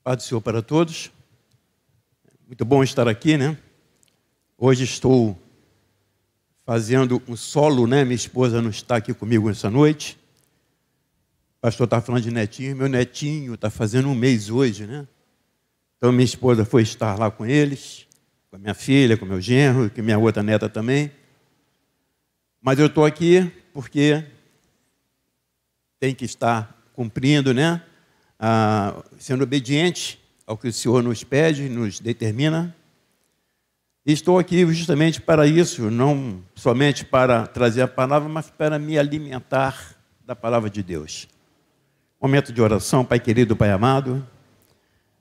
Paz do Senhor para todos. Muito bom estar aqui, né? Hoje estou fazendo um solo, né? Minha esposa não está aqui comigo essa noite. O pastor está falando de netinho. Meu netinho está fazendo um mês hoje, né? Então minha esposa foi estar lá com eles, com a minha filha, com meu genro, com minha outra neta também. Mas eu estou aqui porque tem que estar cumprindo, né? Sendo obediente ao que o Senhor nos pede, nos determina. E estou aqui justamente para isso, não somente para trazer a palavra, mas para me alimentar da palavra de Deus. Momento de oração, Pai querido, Pai amado.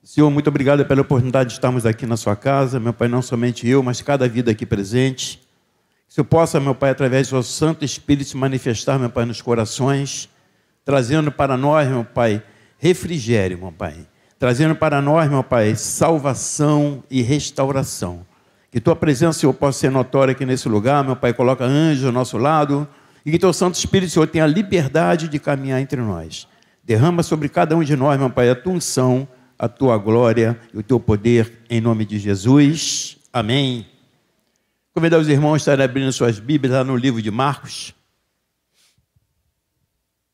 Senhor, muito obrigado pela oportunidade de estarmos aqui na sua casa, meu Pai, não somente eu, mas cada vida aqui presente. Que o Senhor possa, meu Pai, através do seu Santo Espírito se manifestar, meu Pai, nos corações, trazendo para nós, meu Pai, refrigério, meu Pai. Trazendo para nós, meu Pai, salvação e restauração. Que Tua presença, Senhor, possa ser notória aqui nesse lugar, meu Pai. Coloca anjos ao nosso lado. E que Teu Santo Espírito, Senhor, tenha a liberdade de caminhar entre nós. Derrama sobre cada um de nós, meu Pai, a Tua unção, a Tua glória e o Teu poder, em nome de Jesus. Amém. Convidar os irmãos a estarem abrindo suas Bíblias lá no livro de Marcos.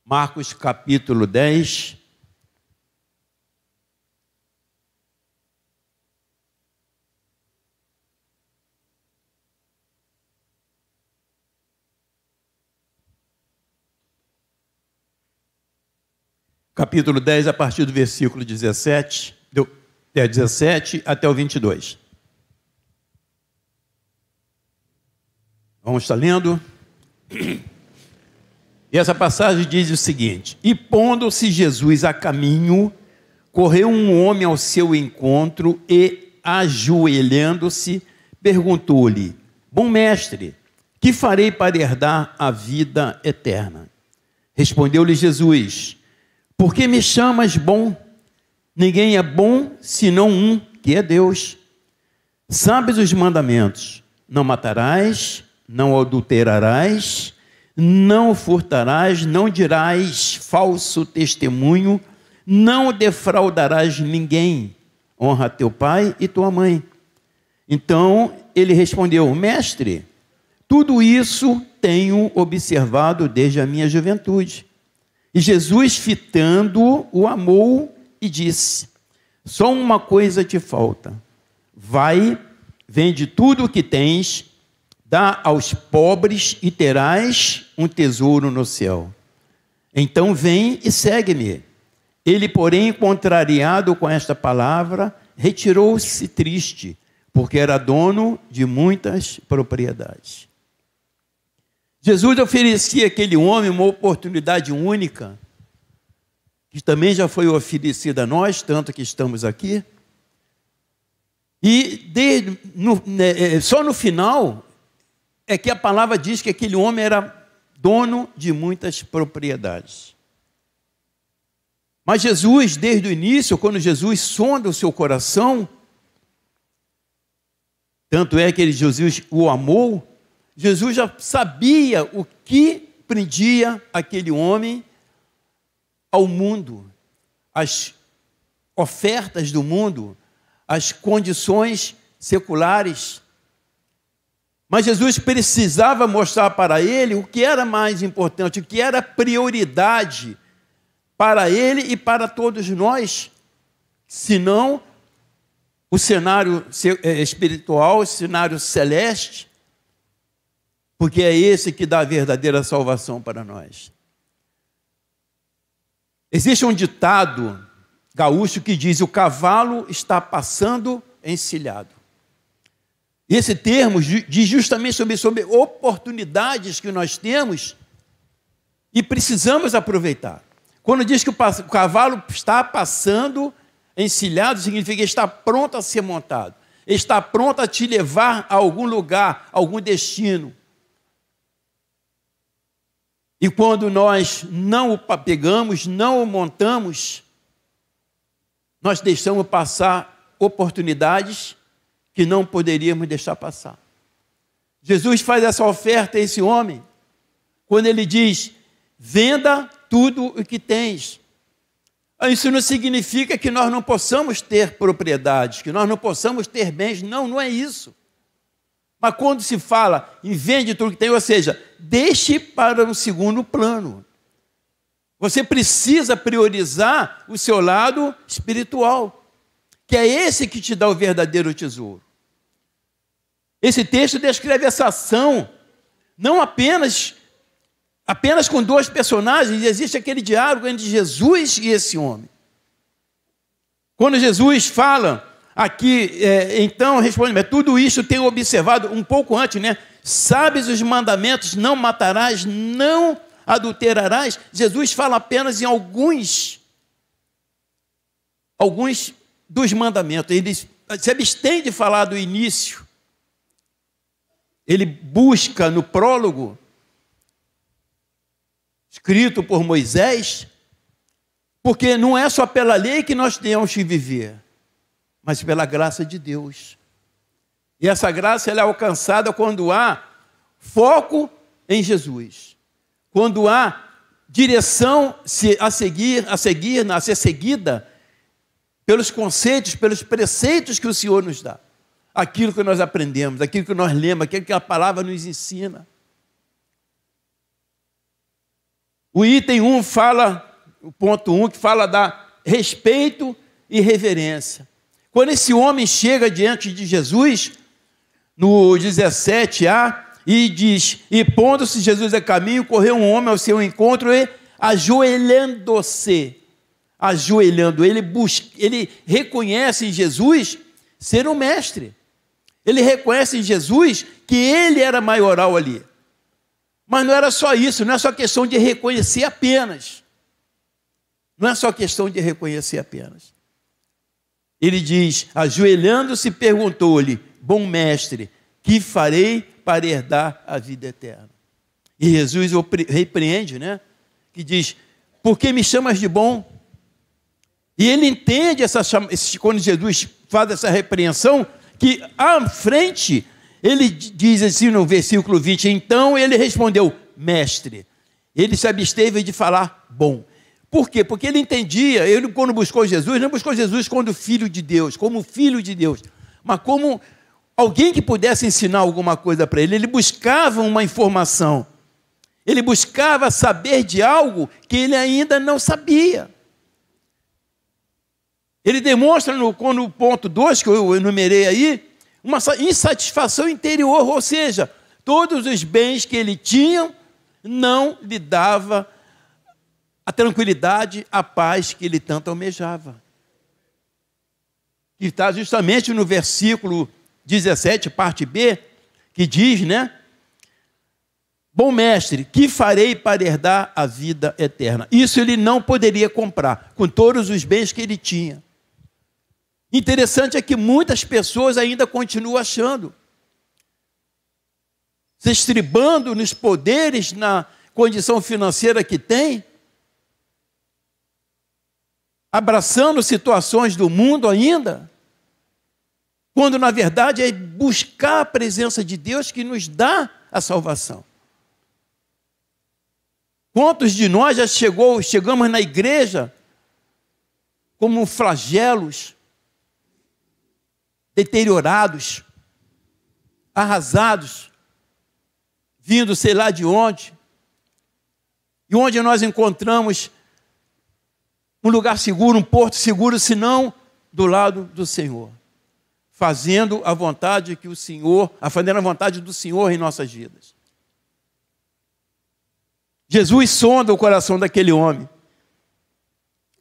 Marcos, capítulo 10. Capítulo 10, a partir do versículo 17 até o 22. Vamos estar lendo. E essa passagem diz o seguinte: E pondo-se Jesus a caminho, correu um homem ao seu encontro e, ajoelhando-se, perguntou-lhe: Bom mestre, que farei para herdar a vida eterna? Respondeu-lhe Jesus: Por que me chamas bom? Ninguém é bom senão um, que é Deus. Sabes os mandamentos: não matarás, não adulterarás, não furtarás, não dirás falso testemunho, não defraudarás ninguém. Honra teu pai e tua mãe. Então ele respondeu: Mestre, tudo isso tenho observado desde a minha juventude. E Jesus, fitando-o, o amou e disse: Só uma coisa te falta. Vai, vende tudo o que tens, dá aos pobres e terás um tesouro no céu. Então vem e segue-me. Ele, porém, contrariado com esta palavra, retirou-se triste, porque era dono de muitas propriedades. Jesus oferecia àquele homem uma oportunidade única, que também já foi oferecida a nós, tanto que estamos aqui. E só no final é que a palavra diz que aquele homem era dono de muitas propriedades. Mas Jesus, desde o início, quando Jesus sonda o seu coração, tanto é que Jesus o amou, Jesus já sabia o que prendia aquele homem ao mundo, as ofertas do mundo, as condições seculares. Mas Jesus precisava mostrar para ele o que era mais importante, o que era prioridade para ele e para todos nós, senão o cenário espiritual, o cenário celeste, porque é esse que dá a verdadeira salvação para nós. Existe um ditado gaúcho que diz: o cavalo está passando encilhado. E esse termo diz justamente sobre oportunidades que nós temos e precisamos aproveitar. Quando diz que o cavalo está passando encilhado, significa que está pronto a ser montado, está pronto a te levar a algum lugar, a algum destino. E quando nós não o pegamos, não o montamos, nós deixamos passar oportunidades que não poderíamos deixar passar. Jesus faz essa oferta a esse homem, quando ele diz: venda tudo o que tens. Isso não significa que nós não possamos ter propriedades, que nós não possamos ter bens. Não, não é isso. Mas quando se fala em vende tudo que tem, ou seja, deixe para um segundo plano. Você precisa priorizar o seu lado espiritual, que é esse que te dá o verdadeiro tesouro. Esse texto descreve essa ação, não apenas com dois personagens. Existe aquele diálogo entre Jesus e esse homem. Quando Jesus fala aqui, então responde, mas tudo isso tenho observado um pouco antes, né? Sabes os mandamentos, não matarás, não adulterarás. Jesus fala apenas em alguns dos mandamentos. Ele se abstém de falar do início. Ele busca no prólogo, escrito por Moisés, porque não é só pela lei que nós temos que viver, mas pela graça de Deus. E essa graça ela é alcançada quando há foco em Jesus, quando há direção a ser seguida pelos conceitos, pelos preceitos que o Senhor nos dá. Aquilo que nós aprendemos, aquilo que nós lemos, aquilo que a palavra nos ensina. O item 1 fala, o ponto 1, que fala da respeito e reverência. Quando esse homem chega diante de Jesus, no 17a, e diz, e pondo-se Jesus a caminho, correu um homem ao seu encontro e ajoelhando-se, ele reconhece em Jesus ser um mestre. Ele reconhece em Jesus que ele era maioral ali. Mas não era só isso, não é só questão de reconhecer apenas. Não é só questão de reconhecer apenas. Ele diz, ajoelhando-se, perguntou-lhe, bom mestre, que farei para herdar a vida eterna? E Jesus o repreende, né? Que diz, por que me chamas de bom? E ele entende quando Jesus faz essa repreensão, que à frente, ele diz assim no versículo 20, então ele respondeu, mestre. Ele se absteve de falar bom. Por quê? Porque ele entendia, ele quando buscou Jesus, não buscou Jesus como filho de Deus, mas como alguém que pudesse ensinar alguma coisa para ele. Ele buscava uma informação, ele buscava saber de algo que ele ainda não sabia. Ele demonstra no ponto 2, que eu enumerei aí, uma insatisfação interior, ou seja, todos os bens que ele tinha não lhe dava a tranquilidade, a paz que ele tanto almejava. Que está justamente no versículo 17, parte B, que diz, né? Bom mestre, que farei para herdar a vida eterna? Isso ele não poderia comprar com todos os bens que ele tinha. Interessante é que muitas pessoas ainda continuam achando, se estribando nos poderes, na condição financeira que tem, abraçando situações do mundo ainda, quando na verdade é buscar a presença de Deus que nos dá a salvação. Quantos de nós já chegamos na igreja como flagelos, deteriorados, arrasados, vindo sei lá de onde, e onde nós encontramos um lugar seguro, um porto seguro, senão do lado do Senhor, fazendo a vontade que o Senhor, fazendo a vontade do Senhor em nossas vidas. Jesus sonda o coração daquele homem,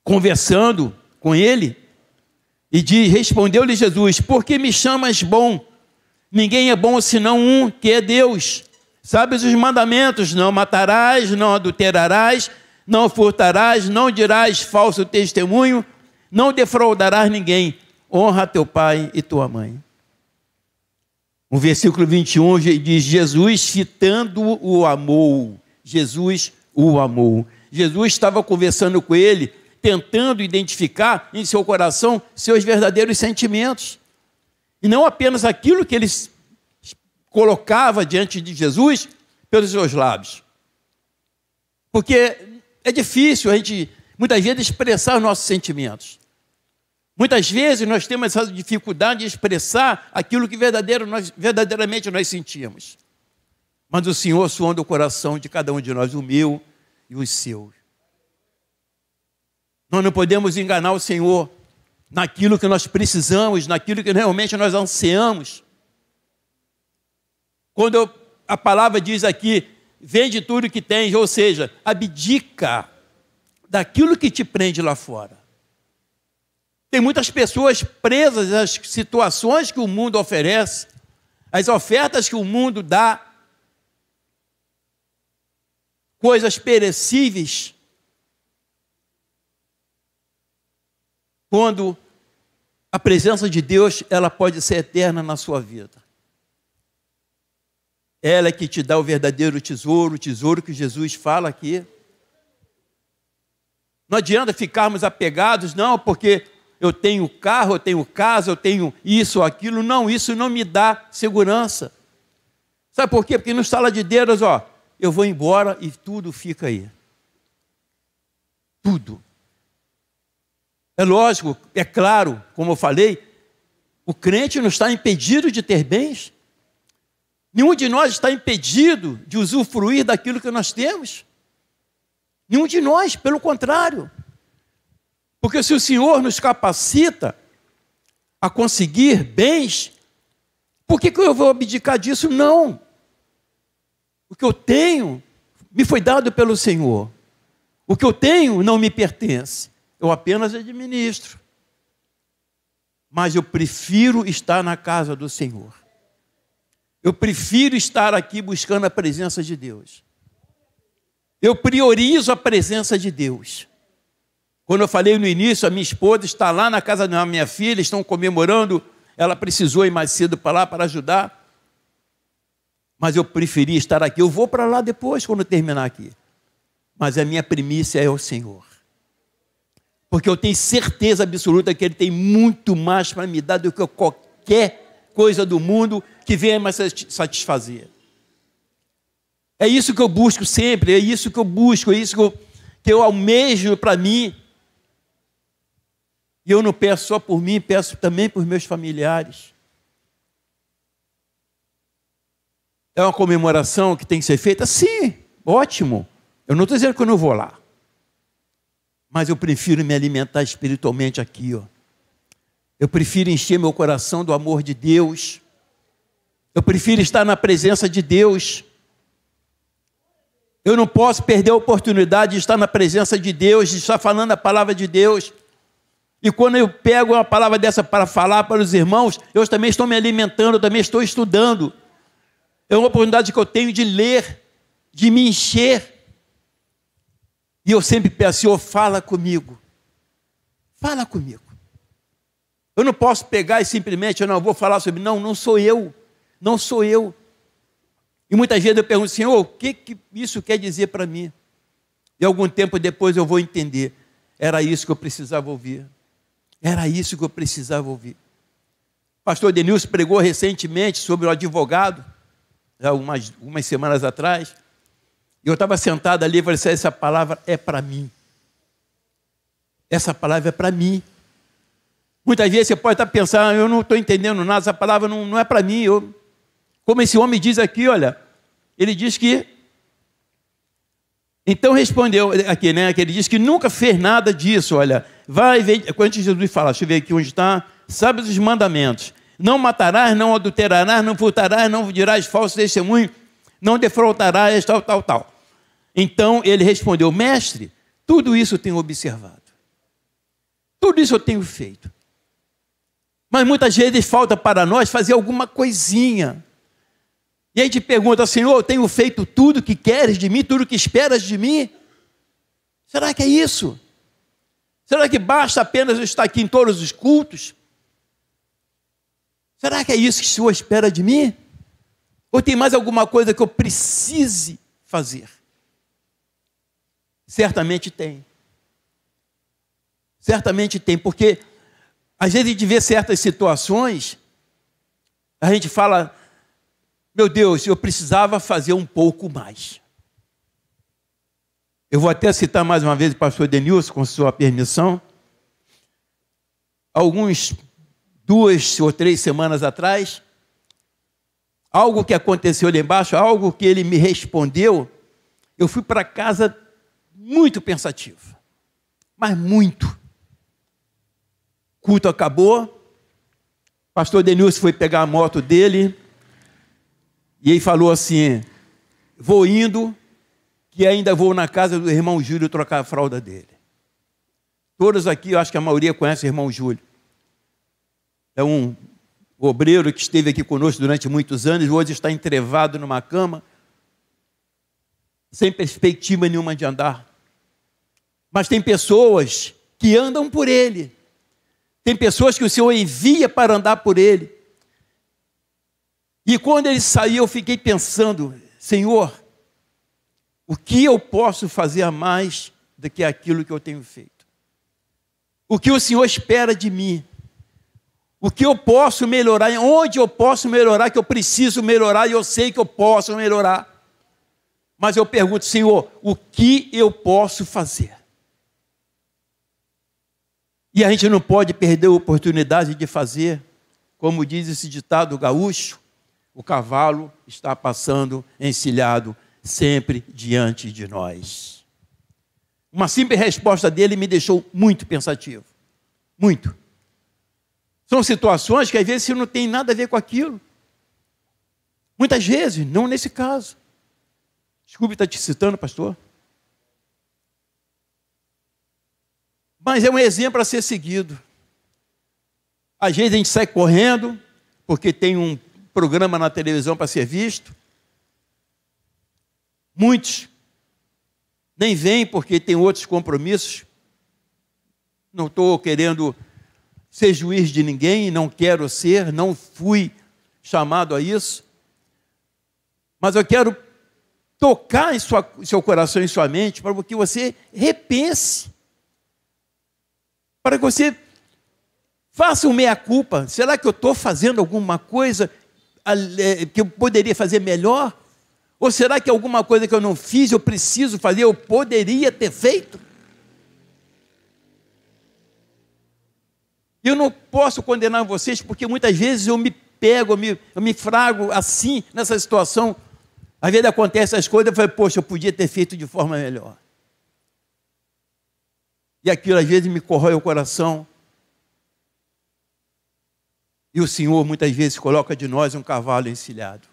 conversando com ele, e respondeu-lhe Jesus, por que me chamas bom? Ninguém é bom senão um, que é Deus. Sabes os mandamentos, não matarás, não adulterarás, não furtarás, não dirás falso testemunho, não defraudarás ninguém. Honra teu pai e tua mãe. O versículo 21 diz, Jesus fitando o amou. Jesus o amou. Jesus estava conversando com ele, tentando identificar em seu coração seus verdadeiros sentimentos. E não apenas aquilo que ele colocava diante de Jesus pelos seus lábios. Porque é difícil a gente muitas vezes expressar os nossos sentimentos. Muitas vezes nós temos essa dificuldade de expressar aquilo que verdadeiramente nós sentimos. Mas o Senhor sonda o coração de cada um de nós, o meu e os seus. Nós não podemos enganar o Senhor naquilo que nós precisamos, naquilo que realmente nós ansiamos. Quando a palavra diz aqui, vende tudo que tens, ou seja, abdica daquilo que te prende lá fora. Tem muitas pessoas presas às situações que o mundo oferece, às ofertas que o mundo dá, coisas perecíveis, quando a presença de Deus, ela pode ser eterna na sua vida. Ela é que te dá o verdadeiro tesouro, o tesouro que Jesus fala aqui. Não adianta ficarmos apegados, não, porque eu tenho carro, eu tenho casa, eu tenho isso ou aquilo. Não, isso não me dá segurança. Sabe por quê? Porque no estala de dedos, eu vou embora e tudo fica aí. Tudo. É lógico, é claro, como eu falei, o crente não está impedido de ter bens. Nenhum de nós está impedido de usufruir daquilo que nós temos. Nenhum de nós, pelo contrário. Porque se o Senhor nos capacita a conseguir bens, por que eu vou abdicar disso? Não. O que eu tenho me foi dado pelo Senhor. O que eu tenho não me pertence. Eu apenas administro. Mas eu prefiro estar na casa do Senhor. Eu prefiro estar aqui buscando a presença de Deus. Eu priorizo a presença de Deus. Quando eu falei no início, a minha esposa está lá na casa da minha filha, estão comemorando, ela precisou ir mais cedo para lá para ajudar. Mas eu preferi estar aqui. Eu vou para lá depois, quando terminar aqui. Mas a minha primícia é o Senhor. Porque eu tenho certeza absoluta que Ele tem muito mais para me dar do que qualquer coisa do mundo que venha me satisfazer. É isso que eu busco sempre, é isso que eu busco, é isso que eu almejo para mim. E eu não peço só por mim, peço também por meus familiares. É uma comemoração que tem que ser feita? Sim, ótimo. Eu não estou dizendo que eu não vou lá. Mas eu prefiro me alimentar espiritualmente aqui. Eu prefiro encher meu coração do amor de Deus. Eu prefiro estar na presença de Deus. Eu não posso perder a oportunidade de estar na presença de Deus, de estar falando a palavra de Deus. E quando eu pego uma palavra dessa para falar para os irmãos, eu também estou me alimentando, eu também estou estudando. É uma oportunidade que eu tenho de ler, de me encher. E eu sempre peço, Senhor, fala comigo. Fala comigo. Eu não posso pegar e simplesmente, eu não vou falar sobre, não sou eu. Não sou eu. E muitas vezes eu pergunto, Senhor, o que isso quer dizer para mim? E algum tempo depois eu vou entender. Era isso que eu precisava ouvir. Era isso que eu precisava ouvir. O pastor Denilson pregou recentemente sobre o advogado, há umas semanas atrás. E eu estava sentado ali e falei assim, essa palavra é para mim. Essa palavra é para mim. Muitas vezes você pode estar pensando, eu não estou entendendo nada, essa palavra não é para mim. Como esse homem diz aqui, olha, ele diz que... Então respondeu aqui, né? Que ele diz que nunca fez nada disso, olha. Vai, vem... Quando Jesus fala, deixa eu ver aqui onde está. Sabe os mandamentos. Não matarás, não adulterarás, não furtarás, não dirás falso testemunho, não defraudarás, tal. Então ele respondeu, mestre, tudo isso eu tenho observado. Tudo isso eu tenho feito. Mas muitas vezes falta para nós fazer alguma coisinha. E a gente pergunta, Senhor, eu tenho feito tudo que queres de mim, tudo que esperas de mim? Será que é isso? Será que basta apenas eu estar aqui em todos os cultos? Será que é isso que o Senhor espera de mim? Ou tem mais alguma coisa que eu precise fazer? Certamente tem. Certamente tem, porque às vezes a gente vê certas situações, a gente fala, meu Deus, eu precisava fazer um pouco mais. Eu vou até citar mais uma vez o pastor Denilson, com sua permissão. Alguns 2 ou 3 semanas atrás, algo que aconteceu ali embaixo, algo que ele me respondeu, eu fui para casa muito pensativo, mas muito. O culto acabou, pastor Denilson foi pegar a moto dele, e ele falou assim, vou indo, que ainda vou na casa do irmão Júlio trocar a fralda dele. Todos aqui, eu acho que a maioria conhece o irmão Júlio. É um obreiro que esteve aqui conosco durante muitos anos, hoje está entrevado numa cama, sem perspectiva nenhuma de andar. Mas tem pessoas que andam por ele. Tem pessoas que o Senhor envia para andar por ele. E quando ele saiu, eu fiquei pensando, Senhor, o que eu posso fazer a mais do que aquilo que eu tenho feito? O que o Senhor espera de mim? O que eu posso melhorar? Onde eu posso melhorar? Que eu preciso melhorar e eu sei que eu posso melhorar. Mas eu pergunto, Senhor, o que eu posso fazer? E a gente não pode perder a oportunidade de fazer, como diz esse ditado gaúcho, o cavalo está passando encilhado sempre diante de nós. Uma simples resposta dele me deixou muito pensativo. Muito. São situações que às vezes não tem nada a ver com aquilo. Muitas vezes, não nesse caso. Desculpe estar te citando, pastor. Mas é um exemplo a ser seguido. Às vezes a gente sai correndo, porque tem um programa na televisão para ser visto. Muitos nem vêm porque tem outros compromissos. Não estou querendo ser juiz de ninguém, não quero ser, não fui chamado a isso. Mas eu quero tocar em seu coração e sua mente para que você repense. Para que você faça um meia-culpa. Será que eu estou fazendo alguma coisa que eu poderia fazer melhor? Ou será que alguma coisa que eu não fiz, eu preciso fazer, eu poderia ter feito? Eu não posso condenar vocês, porque muitas vezes eu me pego, eu me frago assim, nessa situação. Às vezes acontecem as coisas, eu falo, poxa, eu podia ter feito de forma melhor. E aquilo às vezes me corrói o coração. E o Senhor muitas vezes coloca de nós um cavalo encilhado.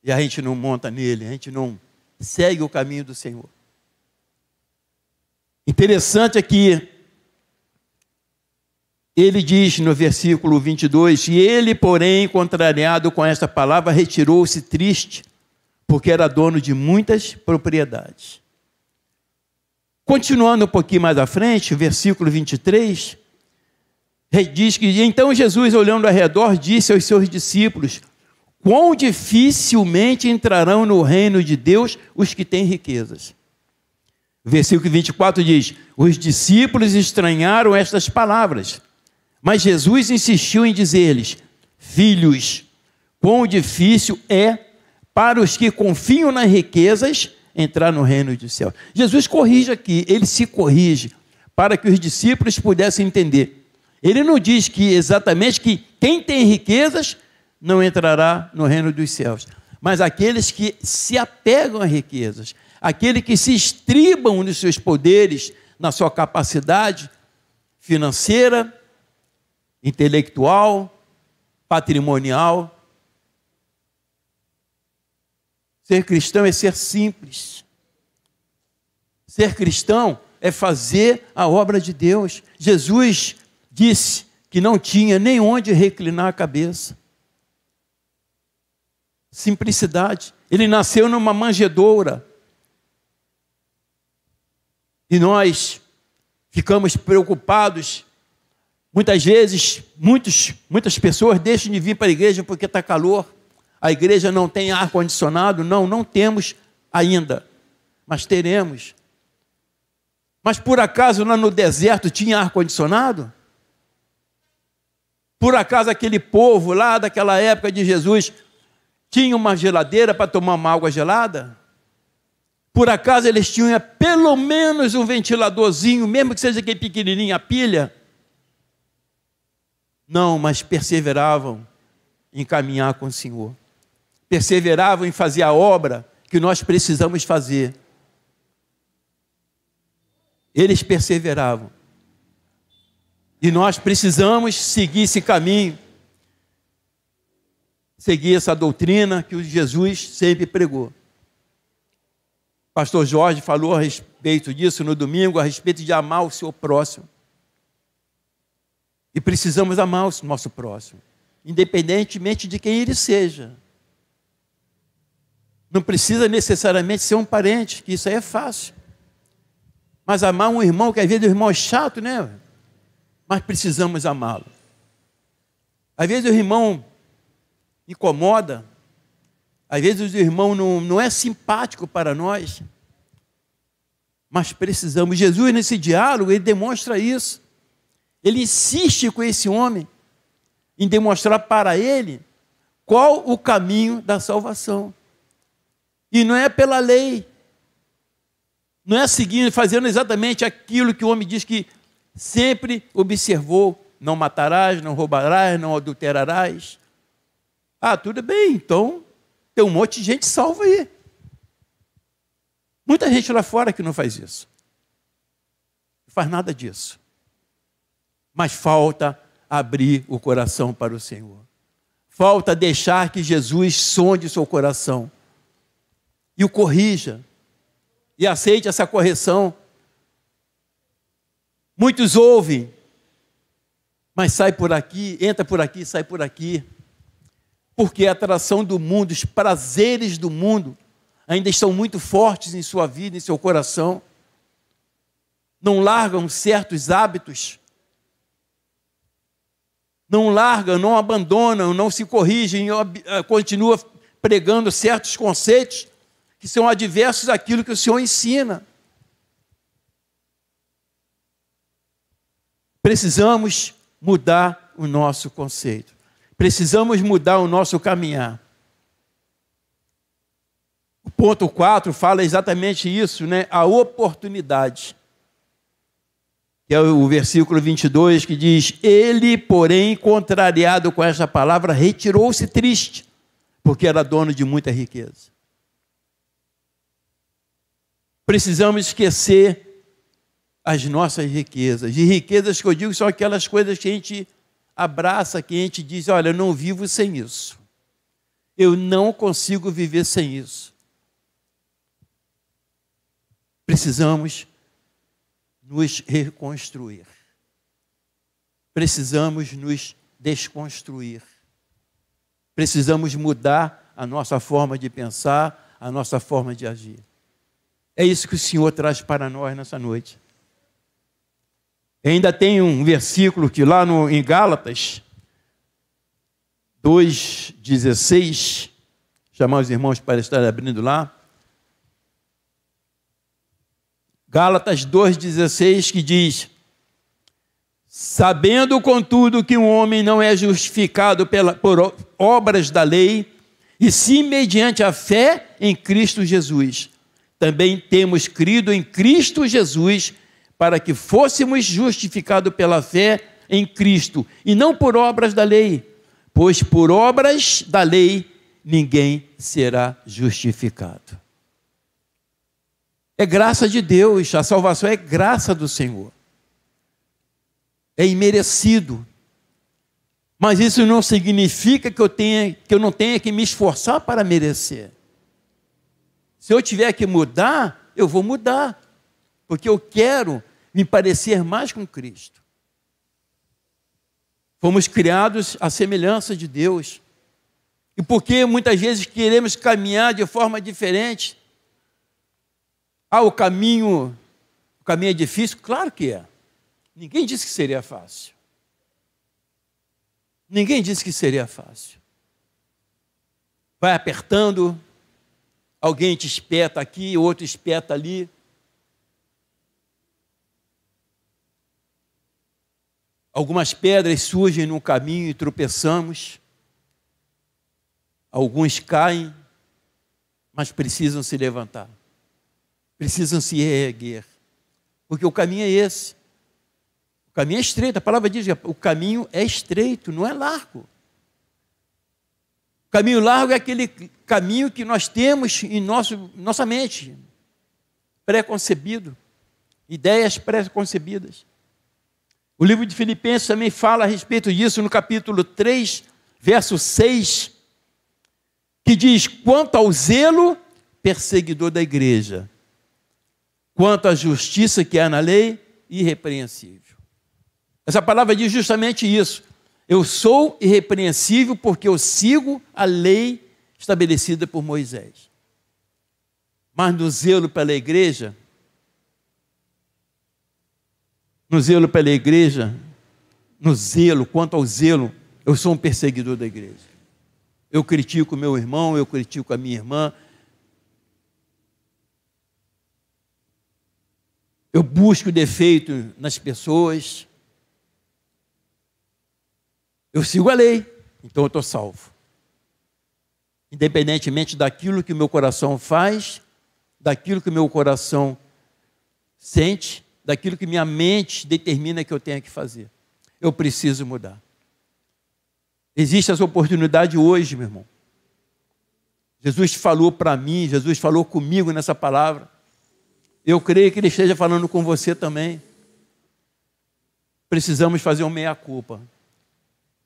E a gente não monta nele, a gente não segue o caminho do Senhor. Interessante é que ele diz no versículo 22, e ele, porém, contrariado com esta palavra, retirou-se triste, porque era dono de muitas propriedades. Continuando um pouquinho mais à frente, versículo 23, diz que, então Jesus, olhando ao redor, disse aos seus discípulos, quão dificilmente entrarão no reino de Deus os que têm riquezas. Versículo 24 diz, os discípulos estranharam estas palavras, mas Jesus insistiu em dizer-lhes, filhos, quão difícil é para os que confiam nas riquezas entrar no reino dos céus. Jesus corrige aqui, ele se corrige para que os discípulos pudessem entender. Ele não diz que exatamente que quem tem riquezas não entrará no reino dos céus, mas aqueles que se apegam a riquezas, aqueles que se estribam nos seus poderes, na sua capacidade financeira, intelectual, patrimonial. Ser cristão é ser simples. Ser cristão é fazer a obra de Deus. Jesus disse que não tinha nem onde reclinar a cabeça. Simplicidade. Ele nasceu numa manjedoura. E nós ficamos preocupados. Muitas vezes, muitas pessoas deixam de vir para a igreja porque está calor. A igreja não tem ar-condicionado? Não temos ainda, mas teremos. Mas por acaso lá no deserto tinha ar-condicionado? Por acaso aquele povo lá daquela época de Jesus tinha uma geladeira para tomar uma água gelada? Por acaso eles tinham pelo menos um ventiladorzinho, mesmo que seja aquele pequenininho, a pilha? Não, mas perseveravam em caminhar com o Senhor. Perseveravam em fazer a obra que nós precisamos fazer. Eles perseveravam. E nós precisamos seguir esse caminho, seguir essa doutrina que o Jesus sempre pregou. Pastor Jorge falou a respeito disso no domingo, a respeito de amar o seu próximo. E precisamos amar o nosso próximo, independentemente de quem ele seja. Não precisa necessariamente ser um parente, que isso aí é fácil. Mas amar um irmão, que às vezes o irmão é chato, né? Mas precisamos amá-lo. Às vezes o irmão incomoda, às vezes o irmão não é simpático para nós, mas precisamos. Jesus, nesse diálogo, ele demonstra isso. Ele insiste com esse homem em demonstrar para ele qual o caminho da salvação. E não é pela lei, não é seguindo, fazendo exatamente aquilo que o homem diz que sempre observou: não matarás, não roubarás, não adulterarás. Ah, tudo bem, então tem um monte de gente salva aí. Muita gente lá fora que não faz isso. Não faz nada disso. Mas falta abrir o coração para o Senhor. Falta deixar que Jesus sonde o seu coração e o corrija, e aceite essa correção. Muitos ouvem, mas sai por aqui, entra por aqui, sai por aqui, porque a atração do mundo, os prazeres do mundo, ainda estão muito fortes em sua vida, em seu coração. Não largam certos hábitos, não largam, não abandonam, não se corrigem, continuam pregando certos conceitos que são adversos àquilo que o Senhor ensina. Precisamos mudar o nosso conceito. Precisamos mudar o nosso caminhar. O ponto 4 fala exatamente isso, né? A oportunidade. Que é o versículo 22, que diz: ele, porém, contrariado com esta palavra, retirou-se triste, porque era dono de muita riqueza. Precisamos esquecer as nossas riquezas. E riquezas que eu digo são aquelas coisas que a gente abraça, que a gente diz: olha, eu não vivo sem isso. Eu não consigo viver sem isso. Precisamos nos reconstruir. Precisamos nos desconstruir. Precisamos mudar a nossa forma de pensar, a nossa forma de agir. É isso que o Senhor traz para nós nessa noite. Ainda tem um versículo que lá em Gálatas 2,16, chamar os irmãos para estar abrindo lá. Gálatas 2,16, que diz: sabendo, contudo, que um homem não é justificado por obras da lei, e sim mediante a fé em Cristo Jesus. Também temos crido em Cristo Jesus, para que fôssemos justificados pela fé em Cristo, e não por obras da lei, pois por obras da lei ninguém será justificado. É graça de Deus, a salvação é graça do Senhor. É imerecido. Mas isso não significa que eu não tenha que me esforçar para merecer. Se eu tiver que mudar, eu vou mudar, porque eu quero me parecer mais com Cristo. Fomos criados à semelhança de Deus. E porque muitas vezes queremos caminhar de forma diferente. O caminho é difícil? Claro que é. Ninguém disse que seria fácil. Ninguém disse que seria fácil. Vai apertando, alguém te espeta aqui, outro espeta ali. Algumas pedras surgem no caminho e tropeçamos. Alguns caem, mas precisam se levantar. precisam se reerguer, porque o caminho é esse. O caminho é estreito, a palavra diz que o caminho é estreito, não é largo. O caminho largo é aquele caminho que nós temos em nossa mente, pré-concebido, ideias pré-concebidas. O livro de Filipenses também fala a respeito disso no capítulo 3, verso 6, que diz: quanto ao zelo perseguidor da igreja, quanto à justiça que há na lei, irrepreensível. Essa palavra diz justamente isso. Eu sou irrepreensível porque eu sigo a lei estabelecida por Moisés. Mas no zelo pela igreja, quanto ao zelo, eu sou um perseguidor da igreja. Eu critico meu irmão, eu critico a minha irmã. Eu busco defeito nas pessoas. Eu sigo a lei, então eu estou salvo. Independentemente daquilo que o meu coração faz, daquilo que o meu coração sente, daquilo que minha mente determina que eu tenha que fazer. Eu preciso mudar. Existe essa oportunidade hoje, meu irmão. Jesus falou para mim, Jesus falou comigo nessa palavra. Eu creio que Ele esteja falando com você também. Precisamos fazer um meia-culpa.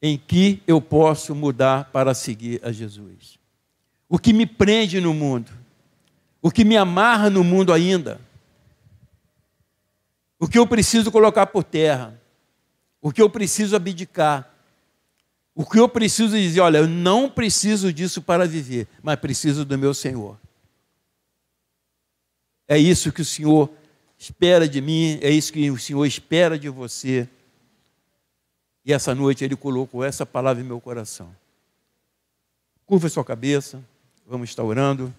Em que eu posso mudar para seguir a Jesus? O que me prende no mundo? O que me amarra no mundo ainda? O que eu preciso colocar por terra? O que eu preciso abdicar? O que eu preciso dizer? Olha, eu não preciso disso para viver, mas preciso do meu Senhor. É isso que o Senhor espera de mim, é isso que o Senhor espera de você. E essa noite Ele colocou essa palavra em meu coração. Curva sua cabeça, vamos estar orando.